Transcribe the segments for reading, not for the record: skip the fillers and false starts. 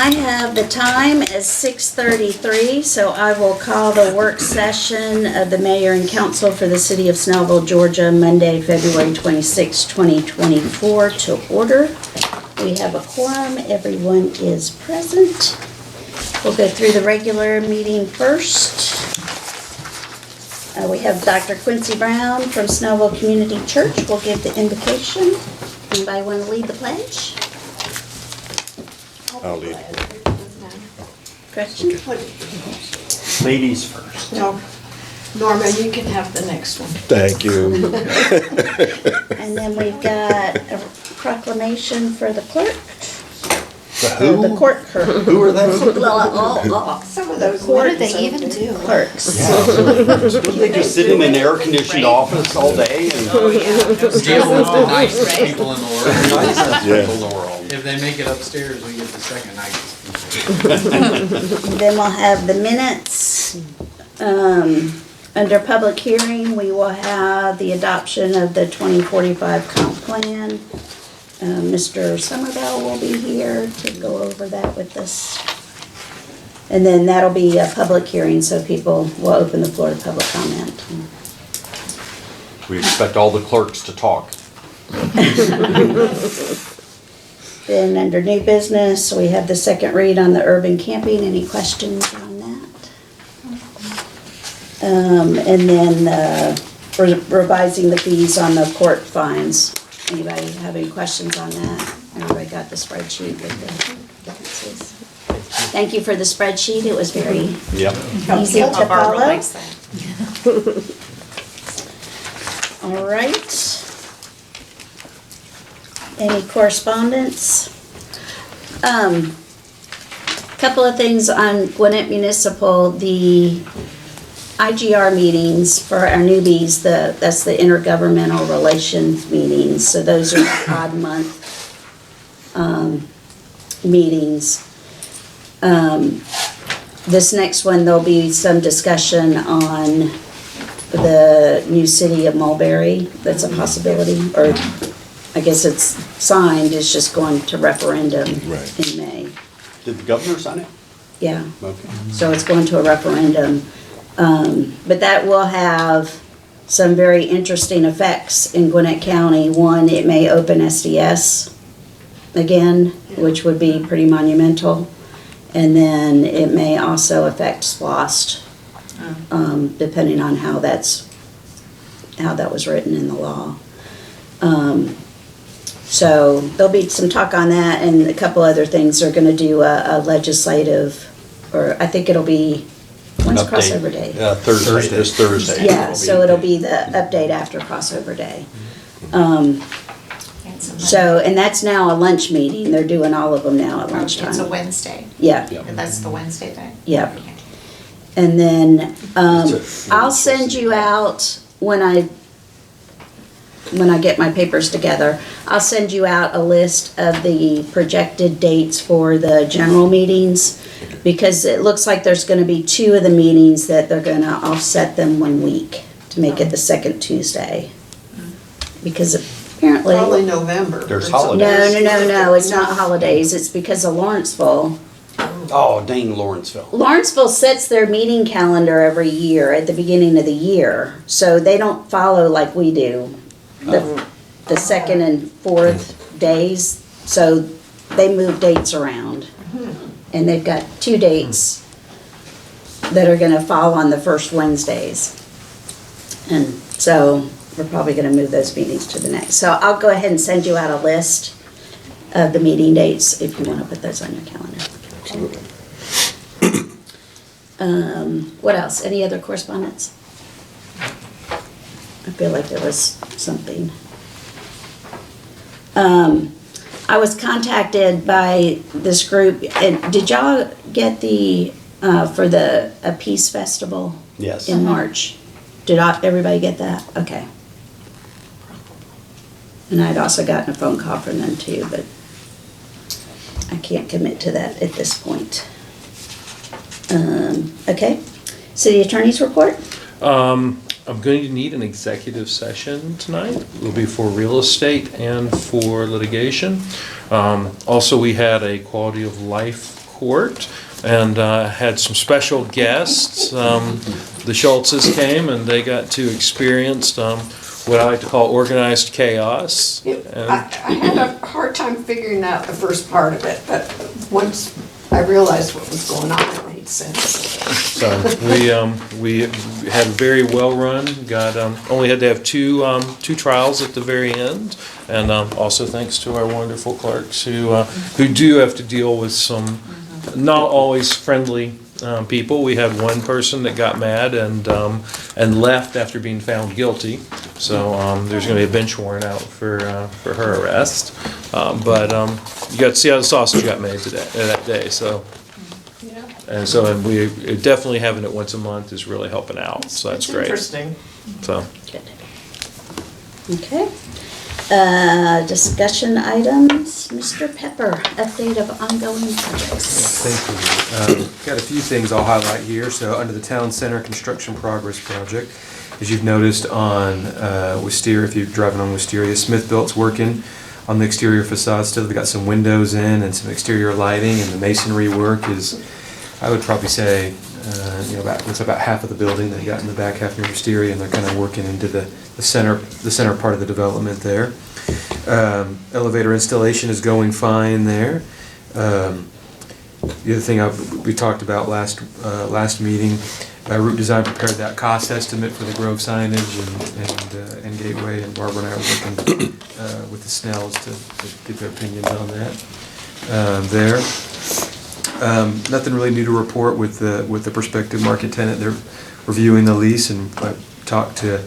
I have the time as 6:33, so I will call the work session of the mayor and council for the city of Snellville, Georgia, Monday, February 26, 2024 to order. We have a quorum, everyone is present. We'll go through the regular meeting first. We have Dr. Quincy Brown from Snellville Community Church. We'll give the invocation. Anybody want to lead the pledge? I'll lead. Question? Ladies first. No, Norma, you can have the next one. Thank you. And then we've got a proclamation for the clerk. The The who? court clerk. Who are they? Some of those. What do they even do? Clerks. Don't they just sit in an air-conditioned office all day and? Oh, yeah. Deal with the nicest people in the world. Nicest Yeah. people in the world. If they make it upstairs, we get the second nicest. Then we'll have the minutes. Under public hearing, we will have the adoption of the 2045 comp plan. Mr. Somerville will be here to go over that with us. And then that'll be a public hearing, so people will open the floor to public comment. We expect all the clerks to talk. Then under new business, we have the second read on the urban camping. Any questions on that? And then revising the fees on the court fines. Anybody have any questions on that? Everybody got the spreadsheet with the differences? Thank you for the spreadsheet. It was very Yep. easy to Barbara follow. likes that. All right. Any correspondence? Couple of things on Gwinnett Municipal, the IGR meetings for our newbies, that's the intergovernmental relations meetings, so those are the odd month meetings. This next one, there'll be some discussion on the new city of Mulberry. That's a possibility, or I guess it's signed, it's just going to referendum Right. in May. Did the governor sign it? Yeah, Okay. so it's going to a referendum. But that will have some very interesting effects in Gwinnett County. One, it may open SDS again, which would be pretty monumental. And then it may also affect SPLOST, depending on how that was written in the law. So there'll be some talk on that, and a couple other things. They're gonna do a legislative, or I think it'll be, when's Update. crossover day? Thursday, this Thursday. Yeah, so it'll be the update after crossover day. So, and that's now a lunch meeting. They're doing all of them now at lunchtime. It's a Wednesday, Yeah, Yep. and that's the Wednesday thing? yeah. And then, It's a- I'll send you out when I get my papers together, I'll send you out a list of the projected dates for the general meetings, because it looks like there's gonna be two of the meetings that they're gonna offset them 1 week to make it the second Tuesday. Because apparently. Probably November. There's or something. holidays. No, it's not holidays, it's because of Lawrenceville. Oh, dang Lawrenceville. Lawrenceville sets their meeting calendar every year at the beginning of the year, so they don't follow like we do, the second and fourth days, so they move dates around. And they've got 2 dates that are gonna fall on the first Wednesdays. And so we're probably gonna move those meetings to the next. So I'll go ahead and send you out a list of the meeting dates if you wanna put those on your calendar. Absolutely. What else? Any other correspondence? I feel like there was something. I was contacted by this group, and did y'all get the, for the, a peace festival Yes. in March? Did everybody get that? Okay. And I'd also gotten a phone call from them too, but I can't commit to that at this point. Okay, city attorney's report? I'm going to need an executive session tonight. It will be for real estate and for litigation. Also, we had a quality of life report and had some special guests. The Schultzes came and they got to experience what I like to call organized chaos. I had a hard time figuring out the first part of it, but once I realized what was going on, it made sense. So we had a very well run. Got only had to have two trials at the very end, and also thanks to our wonderful clerks who do have to deal with some not always friendly people. We had one person that got mad and left after being found guilty. So there's going to be a bench warrant out for her arrest. But you got to see how the sausage got made that day. So. And so we definitely having it once a month is really helping out, so that's great. Interesting. So, Good. Okay. Discussion items, Mr. Pepper, update of ongoing projects. Thank you. Got a few things I'll highlight here. So under the Town Center Construction Progress Project, as you've noticed on Wisteria, if you're driving on Wisteria, Smith-Built's working on the exterior facade still. They've got some windows in and some exterior lighting, and the masonry work is, I would probably say, it's about half of the building. They got in the back half near Wisteria, and they're kind of working into the center part of the development there. Elevator installation is going fine there. The other thing we talked about last meeting, Route Design prepared that cost estimate for the Grove signage and Gateway, and Barbara and I are working with the Snells to get their opinions on that there. Nothing really new to report with the prospective market tenant. They're reviewing the lease, and I talked to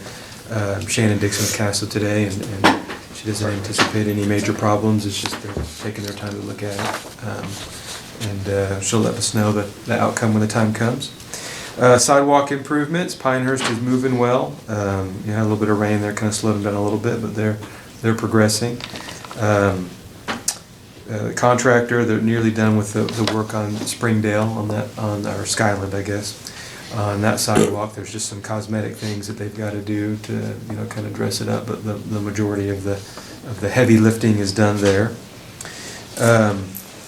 Shannon Dixon of Castle today, and she doesn't anticipate any major problems. It's just they're taking their time to look at it, and she'll let us know the outcome when the time comes. Sidewalk improvements. Pinehurst is moving well. You had a little bit of rain there, kind of slowed them down a little bit, but they're progressing. The contractor, they're nearly done with the work on Springdale or Skyland, I guess. On that sidewalk, there's just some cosmetic things that they've got to do to kind of dress it up, but the majority of the heavy lifting is done there.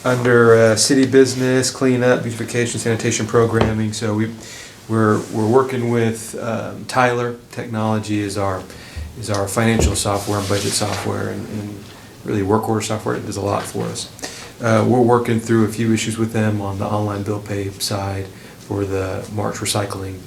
Under city business, cleanup, beautification, sanitation programming, so we're working with Tyler Technology is our financial software and budget software and really work order software. It does a lot for us. We're working through a few issues with them on the online bill pay side for the March recycling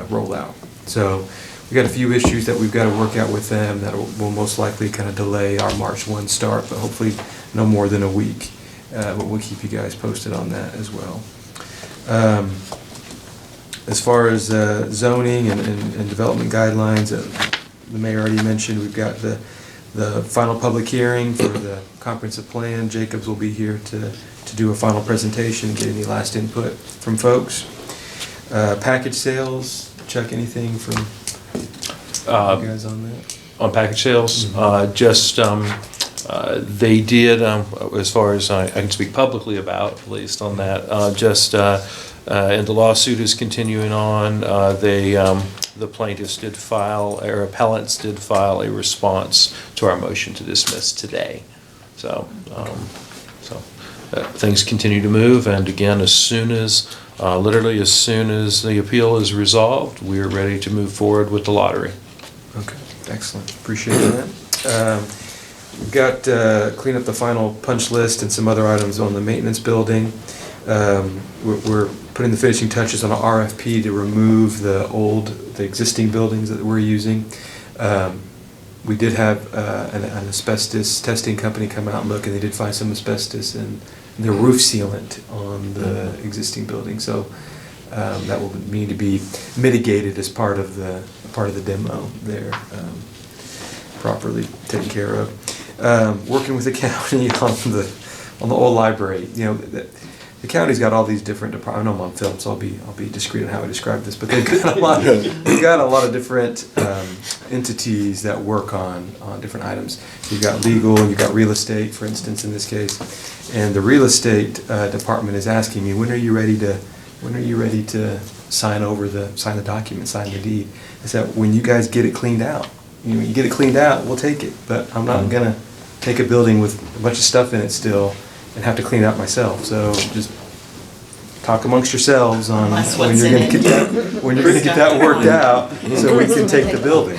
rollout. So we got a few issues that we've got to work out with them that will most likely kind of delay our March 1 start, but hopefully no more than a week. But we'll keep you guys posted on that as well. As far as zoning and development guidelines, the mayor already mentioned, we've got the final public hearing for the comprehensive plan. Jacobs will be here to do a final presentation and get any last input from folks. Package sales, Chuck, anything from you guys on that? On package sales, just they did, as far as I can speak publicly about, at least on that, and the lawsuit is continuing on. The plaintiffs did file, or appellants did file a response to our motion to dismiss today. So things continue to move, and again, literally as soon as the appeal is resolved, we are ready to move forward with the lottery. Okay, excellent. Appreciate that. We've got clean up the final punch list and some other items on the maintenance building. We're putting the finishing touches on an RFP to remove the existing buildings that we're using. We did have an asbestos testing company come out and look, and they did find some asbestos in the roof sealant on the existing building. So that will need to be mitigated as part of the demo there, properly taken care of. Working with the county on the old library, the county's got all these different departments. I know I'm on film, so I'll be discreet on how I describe this. But they've got a lot of different entities that work on different items. So you've got legal, you've got real estate, for instance, in this case. And the real estate department is asking me, when are you ready to sign the document, sign the deed? I said, when you guys get it cleaned out. When you get it cleaned out, we'll take it. But I'm not gonna take a building with a bunch of stuff in it still and have to clean it out myself. So just talk amongst yourselves on Unless when what's you're in gonna it. get that, when you're gonna get that worked out, so we can take the building.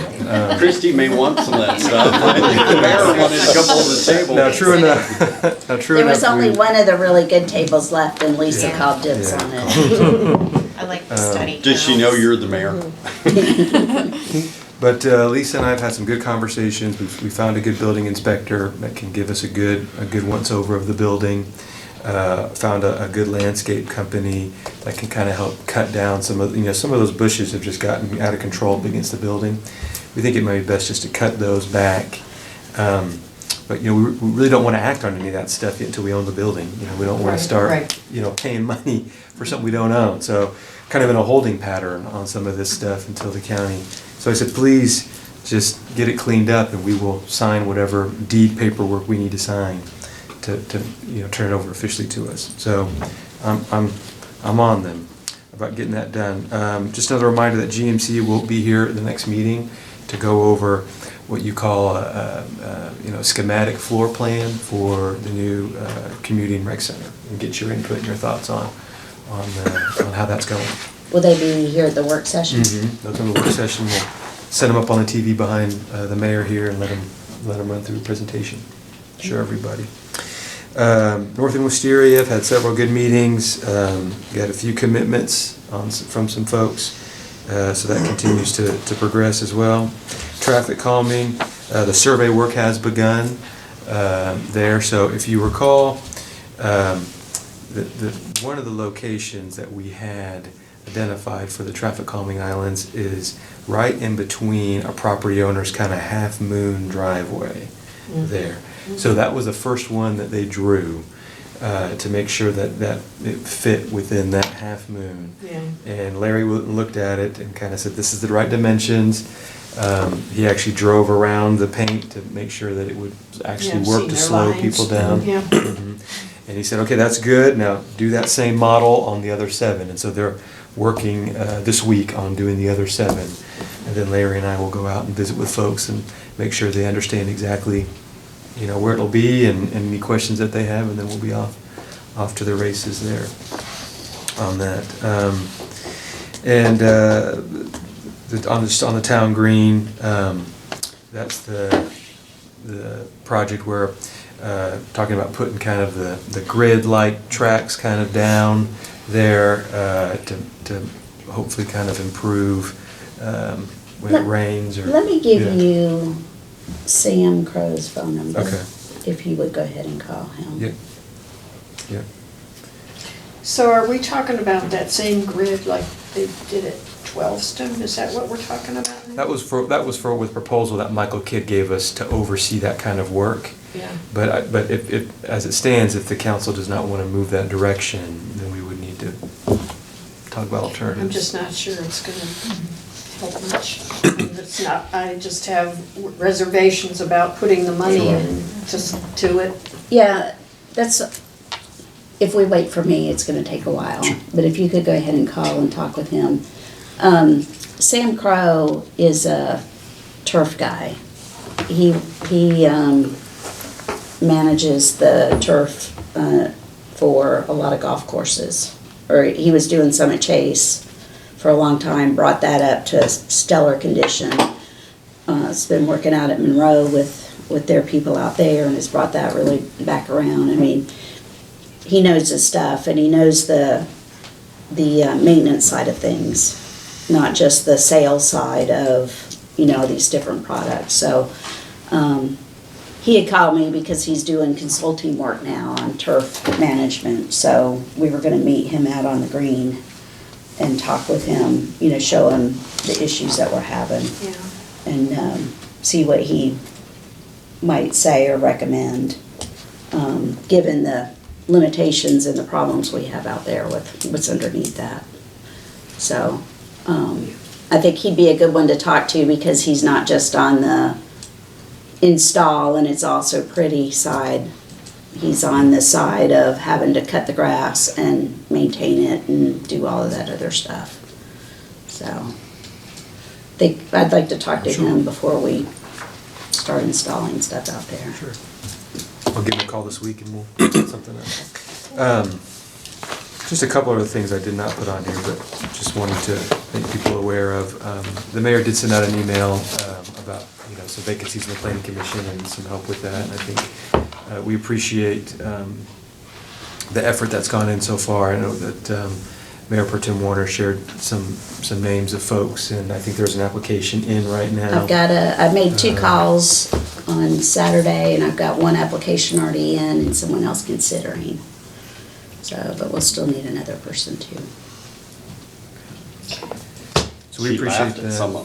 Christie may want some of that stuff. I think the mayor wanted a couple of the tables. Now, true enough, now, true There enough. was only we- one of the really good tables left and Lisa Yeah. called dibs Yeah. on it. I like the study. Does she know you're the mayor? But Lisa and I have had some good conversations. We found a good building inspector that can give us a good once-over of the building. Found a good landscape company that can kind of help cut down some of those bushes have just gotten out of control up against the building. We think it might be best just to cut those back. But we really don't want to act on any of that stuff yet until we own the building. We don't want to start Right. paying money for something we don't own. So kind of in a holding pattern on some of this stuff until the county. So I said, please just get it cleaned up and we will sign whatever deed paperwork we need to sign to turn it over officially to us. So I'm on them about getting that done. Just another reminder that GMC will be here at the next meeting to go over what you call a schematic floor plan for the new community and rec center and get your input and your thoughts on how that's going. Will they be here at the work session? They'll come to the work session. We'll set them up on the TV behind the mayor here and let them run through a presentation. Show everybody. North and Wisteria have had several good meetings. Got a few commitments from some folks. So that continues to progress as well. Traffic calming, the survey work has begun there. So if you recall, one of the locations that we had identified for the traffic calming islands is right in between a property owner's kind of half moon driveway there. So that was the first one that they drew to make sure that it fit within that half moon. Yeah. And Larry looked at it and kind of said, this is the right dimensions. He actually drove around the paint to make sure that it would actually Yeah, work seen to their slow lines. people down. Yeah. And he said, okay, that's good. Now do that same model on the other 7. And so they're working this week on doing the other 7. And then Larry and I will go out and visit with folks and make sure they understand exactly where it'll be and any questions that they have, and then we'll be off to the races there on that. On the town green, that's the project where talking about putting kind of the grid-like tracks kind of down there to hopefully kind of improve when it rains or. Let me give yeah. you Sam Crow's phone number. Okay. If you would go ahead and call him. Yeah. Yeah. So are we talking about that same grid like they did at 12stone? Is that what we're talking about now? That was for with proposal that Michael Kidd gave us to oversee that kind of work. Yeah. But if as it stands, if the council does not want to move that direction, then we would need to talk about alternatives. I'm just not sure it's gonna help much. It's not, I just have reservations about putting the money Sure. to it. Yeah, if we wait for me, it's gonna take a while. But if you could go ahead and call and talk with him. Sam Crow is a turf guy. He manages the turf for a lot of golf courses. Or he was doing Summit Chase for a long time, brought that up to stellar condition. Has been working out at Monroe with their people out there and has brought that really back around. I mean, he knows his stuff and he knows the maintenance side of things, not just the sales side of, these different products. So, he had called me because he's doing consulting work now on turf management. So we were gonna meet him out on the green and talk with him, show him the issues that we're having Yeah. and see what he might say or recommend, given the limitations and the problems we have out there with what's underneath that. So, I think he'd be a good one to talk to because he's not just on the install and it's also pretty side. He's on the side of having to cut the grass and maintain it and do all of that other stuff. So, I'd like to talk to him before we start installing stuff out there. Sure. I'll give him a call this week and we'll set something up. Just a couple other things I did not put on here, but just wanted to make people aware of. The mayor did send out an email about, some vacancies in the planning commission and some help with that. And I think we appreciate the effort that's gone in so far. I know that Mayor Pro Tem Warner shared some names of folks, and I think there's an application in right now. I've made 2 calls on Saturday, and I've got 1 application already in and someone else considering. So, but we'll still need another person too. So we She appreciate laughed at that. some of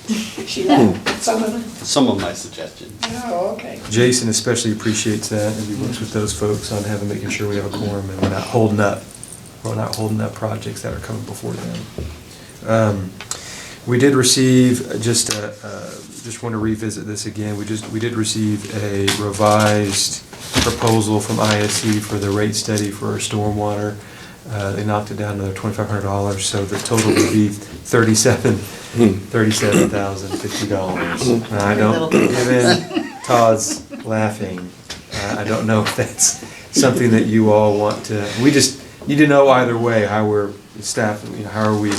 them, She laughed at some of them. some of my suggestions. Oh, okay. Jason especially appreciates that, and he works with those folks on making sure we have a quorum and we're not holding up projects that are coming before them. We did receive, just want to revisit this again, we did receive a revised proposal from ISC for the rate study for our stormwater. They knocked it down to $2,500, so the total would be $37,050. I don't, given Todd's laughing, I don't know if that's something that you all want to, we just need to know either way how we're how are we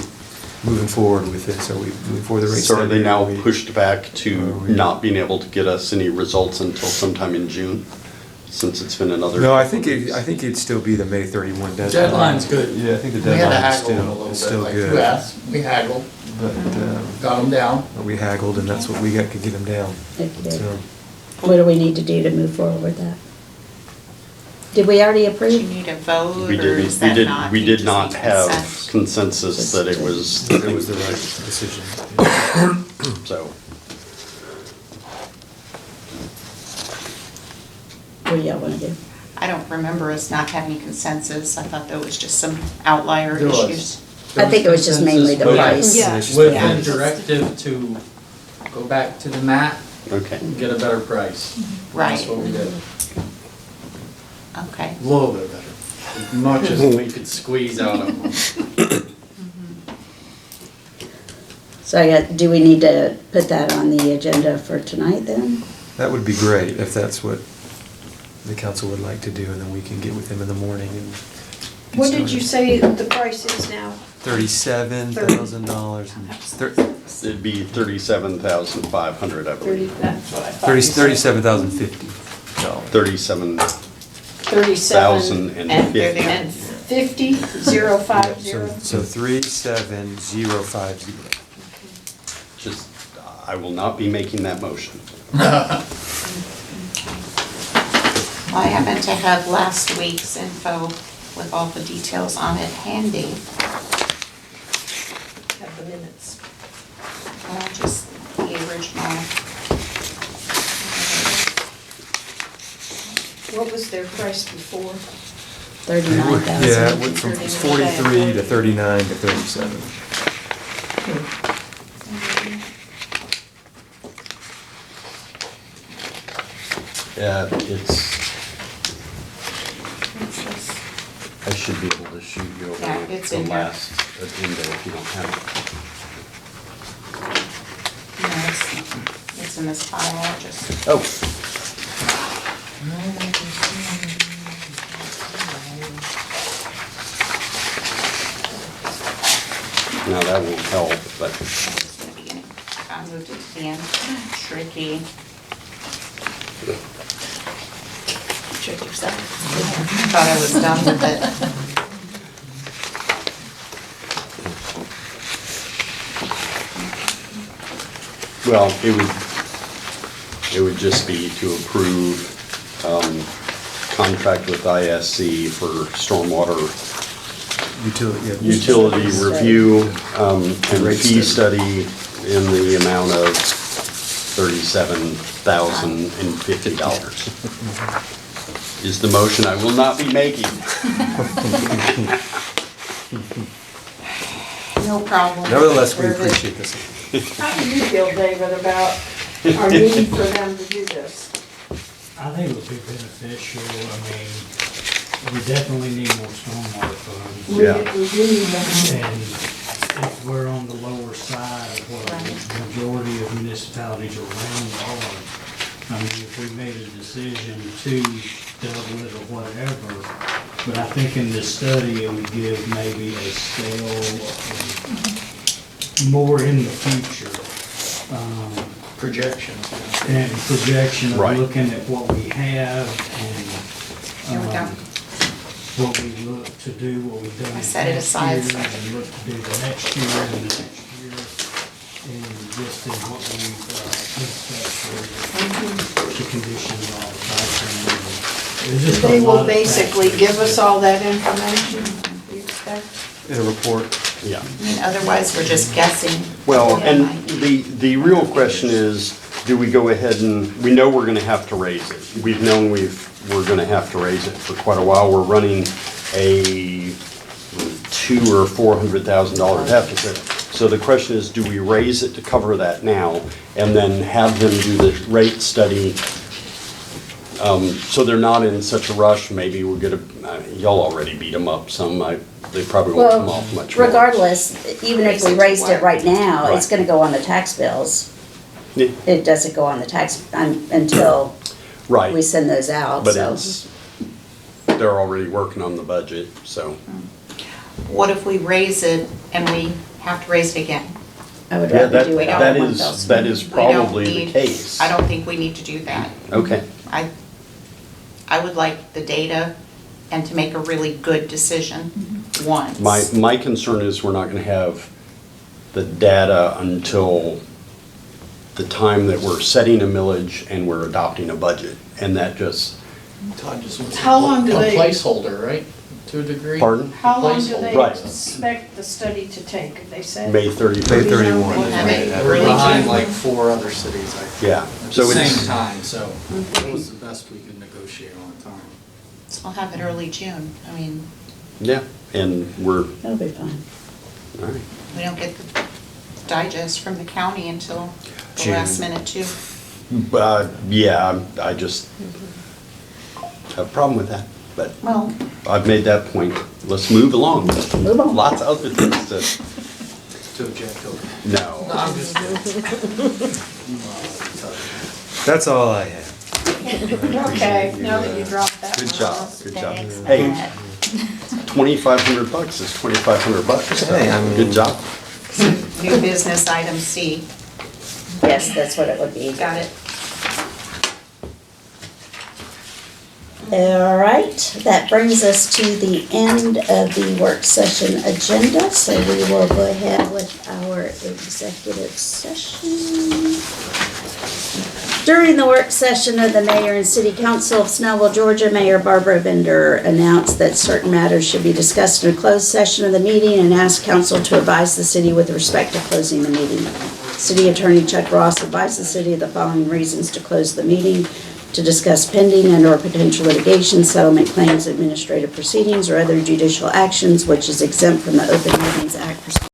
moving forward with this? Are we moving forward the rate So study? are they now we- pushed back to Are we- not being able to get us any results until sometime in June? Since it's been another. No, I couple think weeks? it'd still be the May 31 deadline. Deadline's good. Yeah, I think the We had to deadline is haggle them a still, little is bit, still like good. you asked. We haggled, But got them down. we haggled, and that's what we got to get them down. So, What do we need to do to move forward with that? Did we already Do you approve? need a vote, We or didn't, is that not? we you did just not need have consent? consensus that it was the right decision. so. What do y'all wanna do? I don't remember us not having consensus. I thought there was just some outlier There was. issues. I think it was just mainly the Consensus price. Yeah. It's just With the the price. directive to go back to the mat Okay. and get a better price. Right. That's what we did. Okay. A little bit better, as much as we could squeeze out of them. So do we need to put that on the agenda for tonight then? That would be great if that's what the council would like to do, and then we can get with them in the morning and. get What did you started. say the price is now? $37,000. It'd be 37,500, I 30, believe. that's what I thought. you said. $37,050. 37, 37 and 50. and 50, 050. So 37050. Just, I will not be making that motion. Well, I happen to have last week's info with all the details on it handy. Have the minutes. Well, just the original. What was their price before? 39,000. Yeah, it went from 43 to 39 to 37. Yeah, it's, What's this? I should be able to shoot you Yeah, over it's the in here. last agenda if you don't have No, it's in this file, I'll just. it. Oh. Now that won't help, but It's gonna be in it. I moved it to the end. Tricky. Trick yourself. Thought I was done with it. well, it would just be to approve, contract with ISC for stormwater utility review, and Rate fee study. study in the amount of $37,050. Is the motion I will not be making. No problem. Nevertheless, we appreciate this. How do you feel, David, about our need for them to do this? I think it would be beneficial, I mean, we definitely need more stormwater funds. We Yeah. we do need them. And if we're on the lower side of what the majority of municipalities around are, I mean, if we made a decision to double it or whatever, But I think in this study, it would give maybe a scale more in the future. Projections. And projection of Right. looking at what we have Here we go. and what we look to do, what we've done I in set it past aside years, so I can- and look to do the next year and the next year. And just in what we've looked at for the conditions, all the pricing. There's just a They lot will of basically factors. give us all that information, you expect? In a report. Yeah. I mean, otherwise, we're just guessing. Well, Yeah. and the real question is, do we go ahead and, we know we're gonna have to raise it. We've known we're gonna have to raise it for quite a while. We're running a $200,000 or $400,000 deficit. So the question is, do we raise it to cover that now and then have them do the rate study? So they're not in such a rush, maybe we'll get y'all already beat them up some, they probably won't come Well, off much more. regardless, even if we raised it right now, it's Right. gonna go on the tax bills. Yeah, It doesn't go on the tax, until right. we send those out, But so. they're already working on the budget, so. What if we raise it and we have to raise it again? I would Yeah, rather do it all that in one is, fell swoop. that is We don't probably the need- case. I don't think we need to do that. Okay, I would like the data and to make a really good decision once. my concern is we're not gonna have the data until the time that we're setting a millage and we're adopting a budget, and that just, Todd just wants How long do a they- placeholder, right? To a degree. pardon? How long do they Right. expect the study to take, have they said? May 31st. May 31. We'll have it We're early behind June. like 4 other cities, I think. Yeah, At so the it's, same time, so that was the best we could negotiate on the time. So we'll have it early June. I mean, yeah, and we're, That'll be fine. all right. we don't get the digest from the county until the June. last minute too. Yeah, I just have a problem with that, but Well, I've made that point. Let's move along. Move on. Lots of other things to, To object over. no. No, I'm just kidding. That's all I have. Okay, now that you dropped that. Good one job, off. good job. Thanks, Hey, Matt. $2,500 is $2,500. so Hey, I mean- Good job. new business item C. Yes, that's what it would be. Got it. All right, that brings us to the end of the work session agenda, so we will go ahead with our executive session. During the work session of the mayor and city council of Snellville, Georgia, Mayor Barbara Bender announced that certain matters should be discussed in a closed session of the meeting and asked council to advise the city with respect to closing the meeting. City Attorney Chuck Ross advised the city of the following reasons to close the meeting: to discuss pending and/or potential litigation, settlement claims, administrative proceedings, or other judicial actions which is exempt from the Open Meetings Act